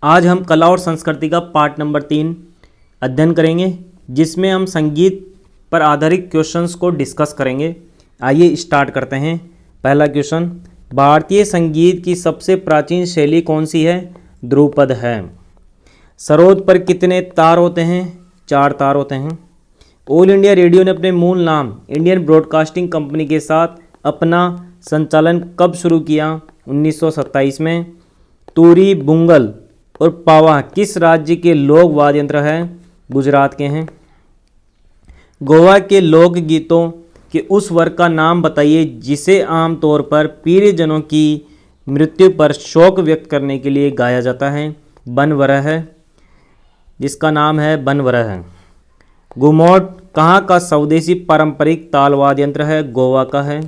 आज हम कला और संस्कृति का पार्ट नंबर 3 अध्ययन करेंगे, जिसमें हम संगीत पर आधारित क्वेश्चंस को डिस्कस करेंगे। आइए स्टार्ट करते हैं। पहला क्वेश्चन, भारतीय संगीत की सबसे प्राचीन शैली कौन सी है? ध्रुपद है। सरोद पर कितने तार होते हैं? 4 तार होते हैं। ऑल इंडिया रेडियो ने अपने मूल नाम इंडियन ब्रॉडकास्टिंग कंपनी के साथ अपना संचालन कब शुरू किया? 1927 में। तूरी, बुंगल और पावा किस राज्य के लोक वाद्य यंत्र हैं? गुजरात के हैं। गोवा के लोक गीतों के उस वर्ग का नाम बताइए जिसे आमतौर पर पीड़ितजनों की मृत्यु पर शोक व्यक्त करने के लिए गाया जाता है। बनवरह है, जिसका नाम है बनवरह है। घुमोट कहाँ का स्वदेशी पारंपरिक ताल वाद्य यंत्र है? गोवा का है।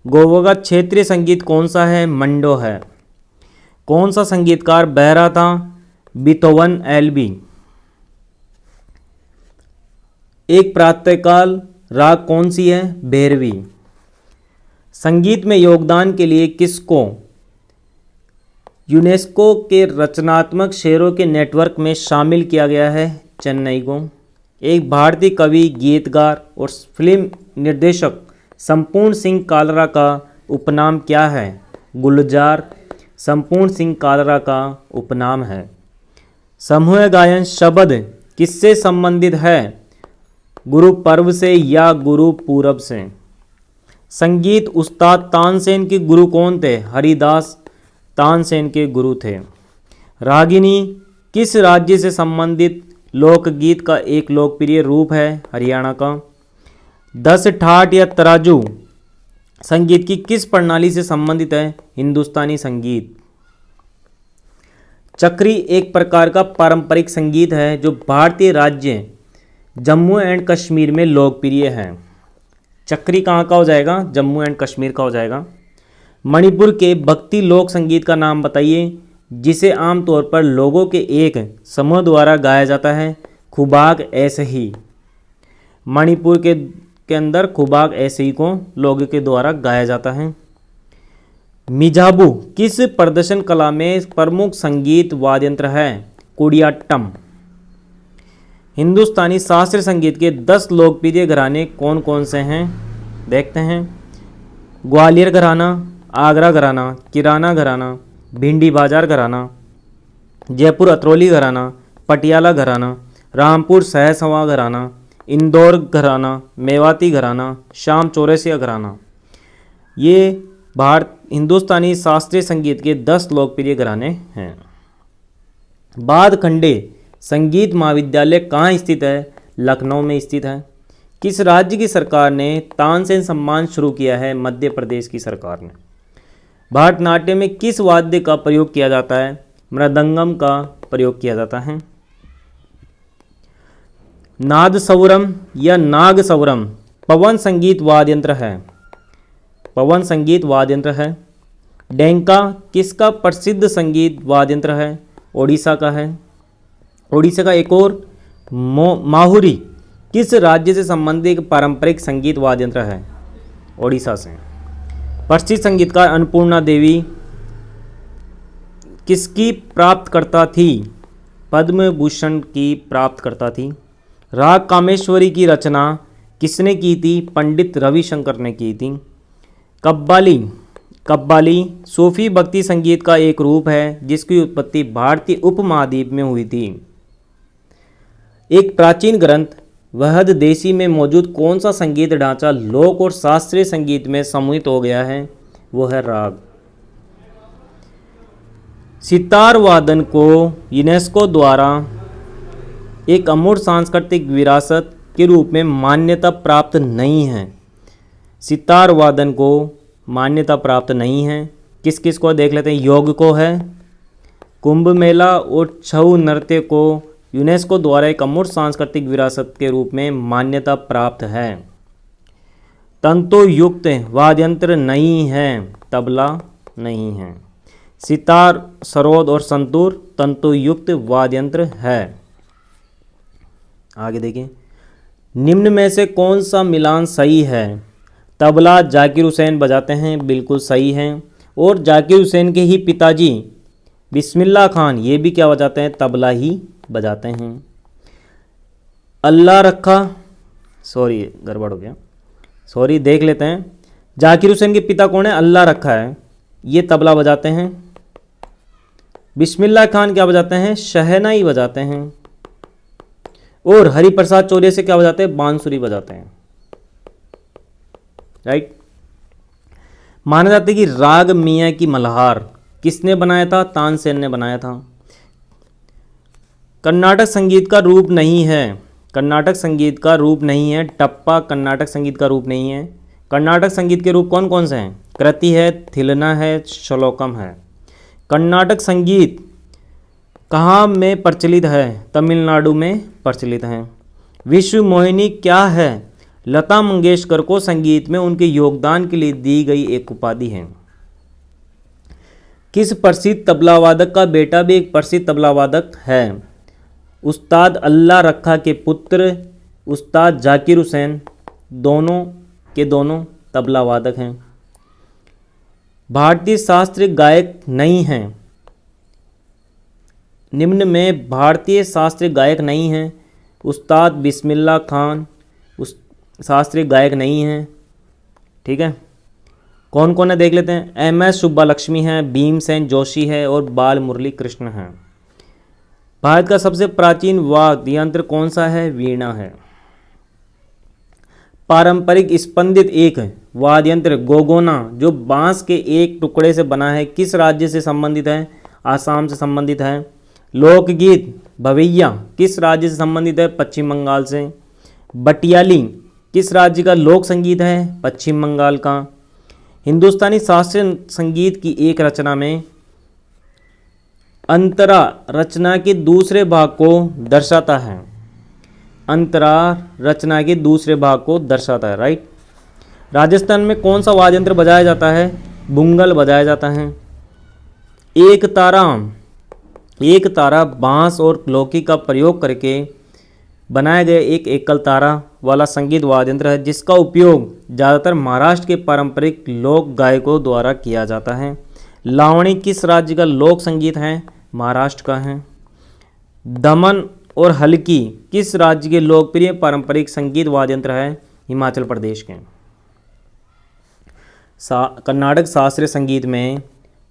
गोवा का क्षेत्रीय संगीत कौन सा है? मंडो है। कौन सा संगीतकार बहरा था? बीथोवन एलबी। एक प्रातःकाल राग कौन सी है? भैरवी। संगीत में योगदान के लिए किसको यूनेस्को के रचनात्मक शहरों के नेटवर्क में शामिल किया गया है? चेन्नई को। एक भारतीय कवि, गीतकार और फिल्म निर्देशक संपूर्ण सिंह कालरा का उपनाम क्या है? गुलजार संपूर्ण सिंह कालरा का उपनाम है। समूह गायन शब्द किससे संबंधित है? गुरु पर्व से या गुरु पूरब से? संगीत उस्ताद तानसेन के गुरु कौन थे? हरिदास तानसेन के गुरु थे। रागिनी किस राज्य से संबंधित लोकगीत का एक लोकप्रिय रूप है? हरियाणा का। 10 ठाठ या तराजू संगीत की किस प्रणाली से संबंधित है? हिंदुस्तानी संगीत। चक्री एक प्रकार का पारंपरिक संगीत है जो भारतीय राज्य जम्मू एंड कश्मीर में लोकप्रिय है। चक्री कहाँ का हो जाएगा? जम्मू एंड कश्मीर का हो जाएगा। मणिपुर के भक्ति लोक संगीत का नाम बताइए जिसे आमतौर पर लोगों के एक समूह द्वारा गाया जाता है। खुबाक ऐसे ही। मणिपुर के अंदर खुबाक ऐसे ही को लोगों के द्वारा गाया जाता है। मिजाबू किस प्रदर्शन कला में प्रमुख संगीत वाद्य यंत्र है? कुडियाट्टम। हिंदुस्तानी शास्त्रीय संगीत के 10 लोकप्रिय घराने कौन कौन से हैं? देखते हैं। ग्वालियर घराना, आगरा घराना, किराना घराना, भिंडी बाजार घराना, जयपुर अतरौली घराना, पटियाला घराना, रामपुर सहसवा घराना, इंदौर घराना, मेवाती घराना, शाम चौरसिया घराना। ये हिंदुस्तानी शास्त्रीय संगीत के 10 लोकप्रिय घराने हैं। बादखंडे संगीत महाविद्यालय कहाँ स्थित है? लखनऊ में स्थित है। किस राज्य की सरकार ने तानसेन सम्मान शुरू किया है? मध्य प्रदेश की सरकार ने। भारतनाट्यम में किस वाद्य का प्रयोग किया जाता है? मृदंगम का प्रयोग किया जाता है। नादस्वरम या नागस्वरम पवन संगीत वाद्य यंत्र है। पवन संगीत वाद्य यंत्र है। डेंका किसका प्रसिद्ध संगीत वाद्य यंत्र है? ओडिशा का है। ओडिशा का एक और माहुरी किस राज्य से संबंधित पारंपरिक संगीत वाद्य यंत्र है? ओडिशा से। प्रसिद्ध संगीतकार अन्नपूर्णा देवी किसकी प्राप्तकर्ता थी? पद्म भूषण की प्राप्तकर्ता थी। राग कामेश्वरी की रचना किसने की थी? पंडित रविशंकर ने की थी। कव्वाली सूफी भक्ति संगीत का एक रूप है जिसकी उत्पत्ति भारतीय उपमहाद्वीप में हुई थी। एक प्राचीन ग्रंथ वहद देशी में मौजूद कौन सा संगीत ढांचा लोक और शास्त्रीय संगीत में समूहित हो गया है? वो है राग। सितार वादन को यूनेस्को द्वारा एक अमूर्त सांस्कृतिक विरासत के रूप में मान्यता प्राप्त नहीं है। सितार वादन को मान्यता प्राप्त नहीं है। किस किस को देख लेते हैं। योग को है। कुंभ मेला और छऊ नृत्य को यूनेस्को द्वारा एक अमूर्त सांस्कृतिक विरासत के रूप में मान्यता प्राप्त है। तंतुयुक्त वाद्य यंत्र नहीं है। तबला नहीं है। सितार, सरोद और संतूर तंतुयुक्त वाद्य यंत्र है। आगे देखिए। निम्न में से कौन सा मिलान सही है? तबला जाकिर हुसैन बजाते हैं, बिल्कुल सही है। और जाकिर हुसैन के ही पिताजी बिस्मिल्लाह खान ये भी क्या बजाते हैं, तबला ही बजाते हैं। अल्लाह रखा, सॉरी गड़बड़ हो गया, सॉरी देख लेते हैं। जाकिर हुसैन के पिता कौन है, अल्लाह रखा है, ये तबला बजाते हैं। बिस्मिल्लाह खान क्या बजाते हैं, शहनाई बजाते हैं। और हरिप्रसाद चौधरी से क्या बजाते हैं, बांसुरी बजाते हैं। राइट। माना जाता है कि राग मियाँ की मल्हार किसने बनाया था, तानसेन ने बनाया था। कर्नाटक संगीत का रूप नहीं है, कर्नाटक संगीत का रूप नहीं है, टप्पा कर्नाटक संगीत का रूप नहीं है। कर्नाटक संगीत के रूप कौन कौन से हैं, कृति है, थिलना है, श्लोकम है। कर्नाटक संगीत कहाँ में प्रचलित है, तमिलनाडु में प्रचलित है। विश्व मोहिनी क्या है, लता मंगेशकर को संगीत में उनके योगदान के लिए दी गई एक उपाधि है। किस प्रसिद्ध तबलावादक का बेटा भी एक प्रसिद्ध तबलावादक है, उस्ताद अल्लाह रखा के पुत्र उस्ताद जाकिर हुसैन दोनों के दोनों तबलावादक हैं। भारतीय शास्त्रीय गायक नहीं हैं, निम्न में भारतीय शास्त्रीय गायक नहीं हैं। उस्ताद बिस्मिल्लाह खान उस शास्त्रीय गायक नहीं हैं। ठीक है, कौन कौन है देख लेते हैं। एम.एस. सुब्बालक्ष्मी है, भीमसेन जोशी है और बाल मुरली कृष्ण हैं। भारत का सबसे प्राचीन वाद्य यंत्र कौन सा है, वीणा है। पारंपरिक स्पंदित एक वाद्य यंत्र गोगोना जो बांस के एक टुकड़े से बना है किस राज्य से संबंधित है, आसाम से संबंधित है। लोकगीत भवैया किस राज्य से संबंधित है, पश्चिम बंगाल से। बटियाली किस राज्य का लोक संगीत है, पश्चिम बंगाल का। हिंदुस्तानी शास्त्रीय संगीत की एक रचना में अंतरा रचना के दूसरे भाग को दर्शाता है, अंतरा रचना के दूसरे भाग को दर्शाता है। राइट। राजस्थान में कौन सा वाद्य यंत्र बजाया जाता है, बुंगल बजाया जाता है। एक तारा बांस और लौकी का प्रयोग करके बनाया गया एक एकल तारा वाला संगीत वाद्य यंत्र है जिसका उपयोग ज़्यादातर महाराष्ट्र के पारंपरिक लोक गायकों द्वारा किया जाता है। लावणी किस राज्य का लोक संगीत है, महाराष्ट्र का है। दमन और हल्की किस राज्य के लोकप्रिय पारंपरिक संगीत वाद्य यंत्र है, हिमाचल प्रदेश के। कर्नाटक शास्त्रीय संगीत में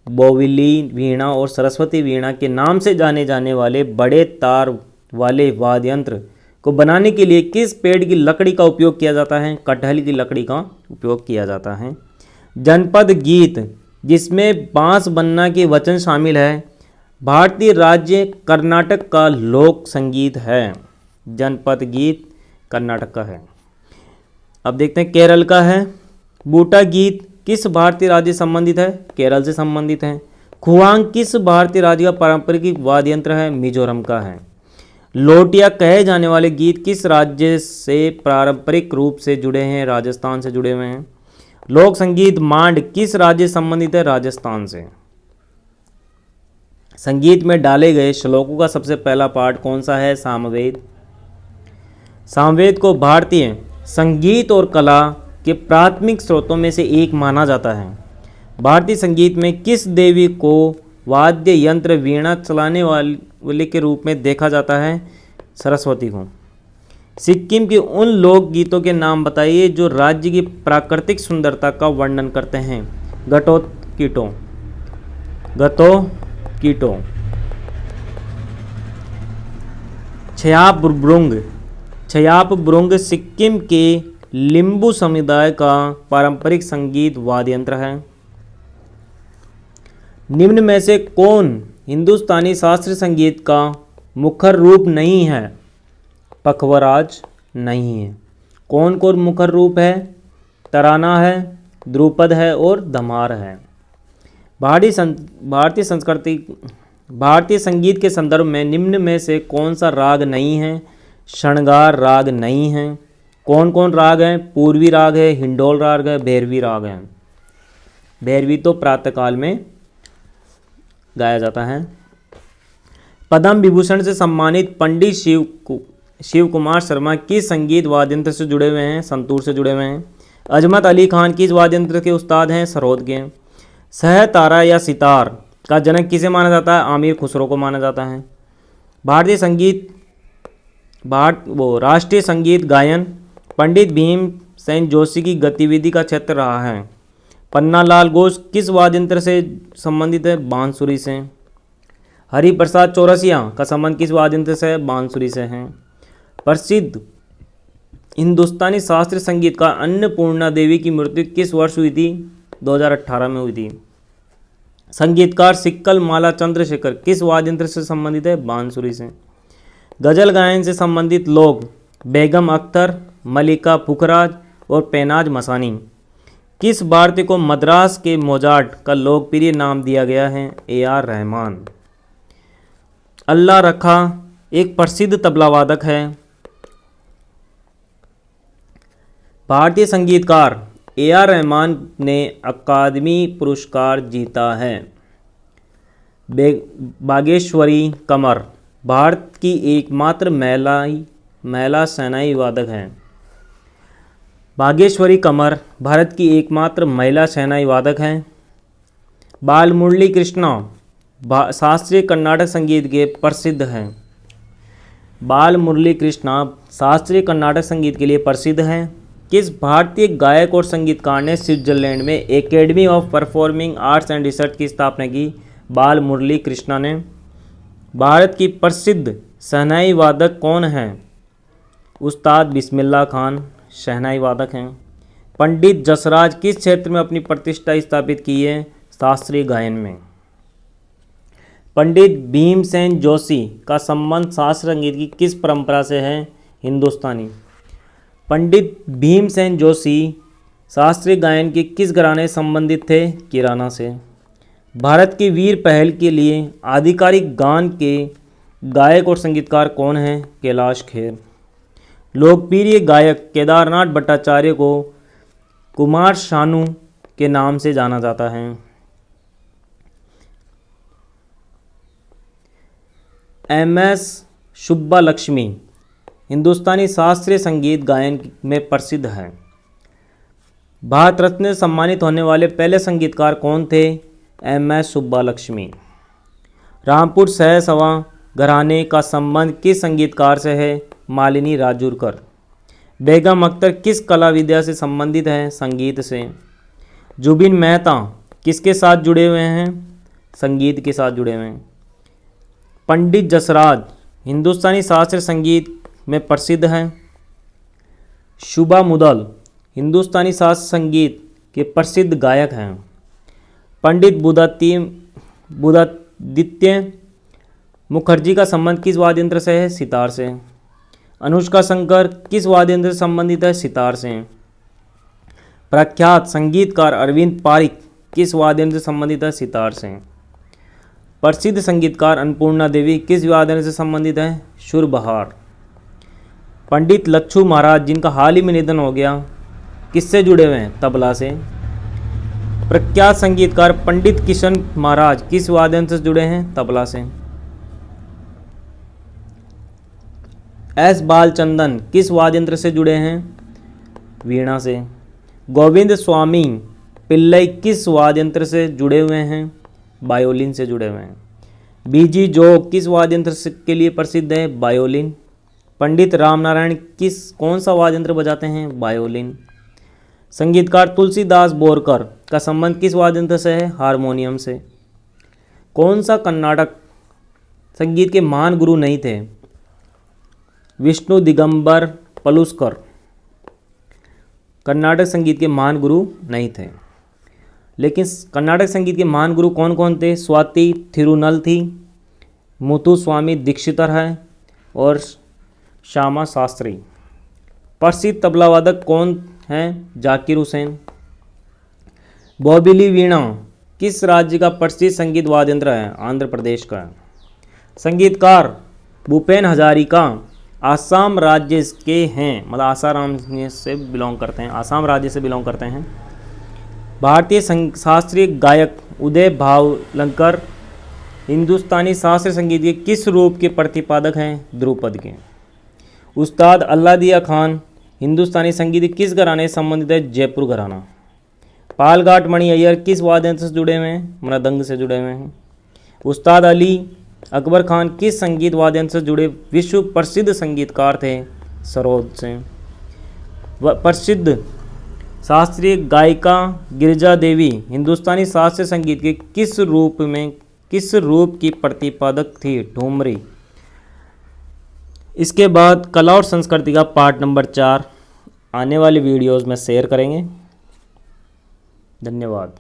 बोविली वीणा और सरस्वती वीणा के नाम से जाने जाने वाले बड़े तार वाले वाद्य यंत्र को बनाने के लिए किस पेड़ की लकड़ी का उपयोग किया जाता है, कटहल की लकड़ी का उपयोग किया जाता है। जनपद गीत जिसमें बांस बनना के वचन शामिल है भारतीय राज्य कर्नाटक का लोक संगीत है। जनपद गीत कर्नाटक का है। अब देखते हैं केरल का है। बूटा गीत किस भारतीय राज्य से संबंधित है, केरल से संबंधित है। खुआंग किस भारतीय राज्य का पारंपरिक वाद्य यंत्र है, मिजोरम का है। लोटिया कहे जाने वाले गीत किस राज्य से पारंपरिक रूप से जुड़े हैं, राजस्थान से जुड़े हुए हैं। लोक संगीत मांड किस राज्य से संबंधित है, राजस्थान से। संगीत में डाले गए श्लोकों का सबसे पहला पाठ कौन सा है, सामवेद। सामवेद को भारतीय संगीत और कला के प्राथमिक स्रोतों में से एक माना जाता है। भारतीय संगीत में किस देवी को वाद्य यंत्र वीणा चलाने वाले के रूप में देखा जाता है, सरस्वती को। सिक्किम के उन लोकगीतों के नाम बताइए जो राज्य की प्राकृतिक सुंदरता का वर्णन करते हैं। गटो कीटो। छयाप ब्रुंग सिक्किम के लिम्बू समुदाय का पारंपरिक संगीत वाद्य यंत्र है। निम्न में से कौन हिंदुस्तानी शास्त्रीय संगीत का मुखर रूप नहीं है, पखवराज नहीं है। कौन कौन मुखर रूप है, तराना है, ध्रुपद है और धमार है। भारतीय संगीत के संदर्भ में निम्न में से कौन सा राग नहीं है, शृंगार राग नहीं है। कौन कौन राग हैं, पूर्वी राग है, हिंडोल राग है, भैरवी राग है। भैरवी तो प्रातःकाल में गाया जाता है। पद्म विभूषण से सम्मानित पंडित शिव कुमार शर्मा किस संगीत वाद्य यंत्र से जुड़े हुए हैं, संतूर से जुड़े हुए हैं। अजमत अली खान किस वाद्य यंत्र के उस्ताद हैं, सरोद के। सह तारा या सितार का जनक किसे माना जाता है? आमिर खुसरो को माना जाता है। भारतीय संगीत राष्ट्रीय संगीत गायन पंडित भीमसेन जोशी की गतिविधि का क्षेत्र रहा है। पन्नालाल घोष किस वाद्य यंत्र से संबंधित है? बांसुरी से। हरिप्रसाद चौरसिया का संबंध किस वाद्य यंत्र से? बांसुरी से है। प्रसिद्ध हिंदुस्तानी शास्त्रीय संगीत का अन्नपूर्णा देवी की मृत्यु किस वर्ष हुई थी? 2018 में हुई थी। संगीतकार सिक्कल माला चंद्रशेखर किस वाद्य यंत्र से संबंधित है? बांसुरी से। गजल गायन से संबंधित लोग बेगम अख्तर, मलिका पुखराज और पेनाज मसानी। किस भारतीय को मद्रास के मोजार्ट का लोकप्रिय नाम दिया गया है? AR रहमान। अल्लाह रखा एक प्रसिद्ध तबला वादक है। भारतीय संगीतकार AR रहमान ने अकादमी पुरस्कार जीता है। बागेश्वरी कमर भारत की एकमात्र महिला शहनाई वादक है। बागेश्वरी कमर भारत की एकमात्र महिला शहनाई वादक हैं। बालमुरली कृष्णा शास्त्रीय कर्नाटक संगीत के प्रसिद्ध हैं। बालमुरली कृष्णा शास्त्रीय कर्नाटक संगीत के लिए प्रसिद्ध हैं। किस भारतीय गायक और संगीतकार ने स्विट्जरलैंड में academy of performing arts and research की स्थापना की? बालमुरली कृष्णा ने। भारत की प्रसिद्ध शहनाई वादक कौन हैं? उस्ताद बिस्मिल्लाह खान शहनाई वादक हैं। पंडित जसराज किस क्षेत्र में अपनी प्रतिष्ठा स्थापित की है? शास्त्रीय गायन में। पंडित भीमसेन जोशी का संबंध शास्त्रीय संगीत की किस परंपरा से है? हिंदुस्तानी। पंडित भीमसेन जोशी शास्त्रीय गायन के किस घराने से संबंधित थे? किराना से। भारत की वीर पहल के लिए आधिकारिक गान के गायक और संगीतकार कौन हैं? कैलाश खेर। लोकप्रिय गायक केदारनाथ भट्टाचार्य को कुमार शानू के नाम से जाना जाता है। MS सुब्बालक्ष्मी हिंदुस्तानी शास्त्रीय संगीत गायन में प्रसिद्ध है। भारत रत्न से सम्मानित होने वाले पहले संगीतकार कौन थे? MS सुब्बालक्ष्मी। रामपुर सहसवा घराने का संबंध किस संगीतकार से है? मालिनी राजूरकर। बेगम अख्तर किस कला विद्या से संबंधित है? संगीत से। जुबिन मेहता किसके साथ जुड़े हुए हैं? संगीत के साथ जुड़े हुए हैं। पंडित जसराज हिंदुस्तानी शास्त्रीय संगीत में प्रसिद्ध हैं। शुभा मुदल हिंदुस्तानी शास्त्रीय संगीत के प्रसिद्ध गायक हैं। पंडित बुधादित्य मुखर्जी का संबंध किस वाद्य यंत्र से है? सितार से। अनुष्का शंकर किस वाद्य यंत्र से संबंधित है? सितार से। प्रख्यात संगीतकार अरविंद पारिक किस वाद्य यंत्र से संबंधित है? सितार से। प्रसिद्ध संगीतकार अन्नपूर्णा देवी किस वाद्य यंत्र से संबंधित है? शुरबहार। पंडित लच्छू महाराज जिनका हाल ही में निधन हो गया किससे जुड़े हुए हैं? तबला से। प्रख्यात संगीतकार पंडित किशन महाराज किस वाद्य यंत्र से जुड़े हैं? तबला से। S बालचंदन किस वाद्य यंत्र से जुड़े हैं? वीणा से। गोविंद स्वामी पिल्लई किस वाद्य यंत्र से जुड़े हुए हैं? बायोलिन से जुड़े हुए हैं। BG जोग किस वाद्य यंत्र के लिए प्रसिद्ध है? बायोलिन। पंडित रामनारायण कौन सा वाद्य यंत्र बजाते हैं? बायोलिन। संगीतकार तुलसीदास बोरकर का संबंध किस वाद्य यंत्र से है? हारमोनियम से। कौन सा कर्नाटक संगीत के महान गुरु नहीं थे? विष्णु दिगंबर पलुस्कर कर्नाटक संगीत के महान गुरु नहीं थे। लेकिन कर्नाटक संगीत के महान गुरु कौन कौन थे? स्वाति थिरुनल थी, मुथुस्वामी दीक्षितर है और श्यामा शास्त्री। प्रसिद्ध तबला वादक कौन हैं? जाकिर हुसैन। बोबिली वीणा किस राज्य का प्रसिद्ध संगीत वाद्य यंत्र है? आंध्र प्रदेश का। संगीतकार भूपेन हजारिका आसाम राज्य के हैं, मतलब आसाराम से बिलोंग करते हैं, आसाम राज्य से बिलोंग करते हैं। भारतीय शास्त्रीय गायक उदय भावलंकर हिंदुस्तानी शास्त्रीय संगीत के किस रूप के प्रतिपादक हैं? ध्रुपद के। उस्ताद अल्लादिया खान हिंदुस्तानी संगीत के किस घराने से संबंधित है? जयपुर घराना। पालघाट मणि अय्यर किस वाद्य यंत्र से जुड़े हुए हैं? मृदंग से जुड़े हुए हैं। उस्ताद अली अकबर खान किस संगीत वाद्यंत्र से जुड़े विश्व प्रसिद्ध संगीतकार थे? सरोद से। प्रसिद्ध शास्त्रीय गायिका गिरिजा देवी हिंदुस्तानी शास्त्रीय संगीत के किस रूप की प्रतिपादक थी? ठुमरी। इसके बाद कला और संस्कृति का पार्ट नंबर 4 आने वाली वीडियोस में शेयर करेंगे। धन्यवाद।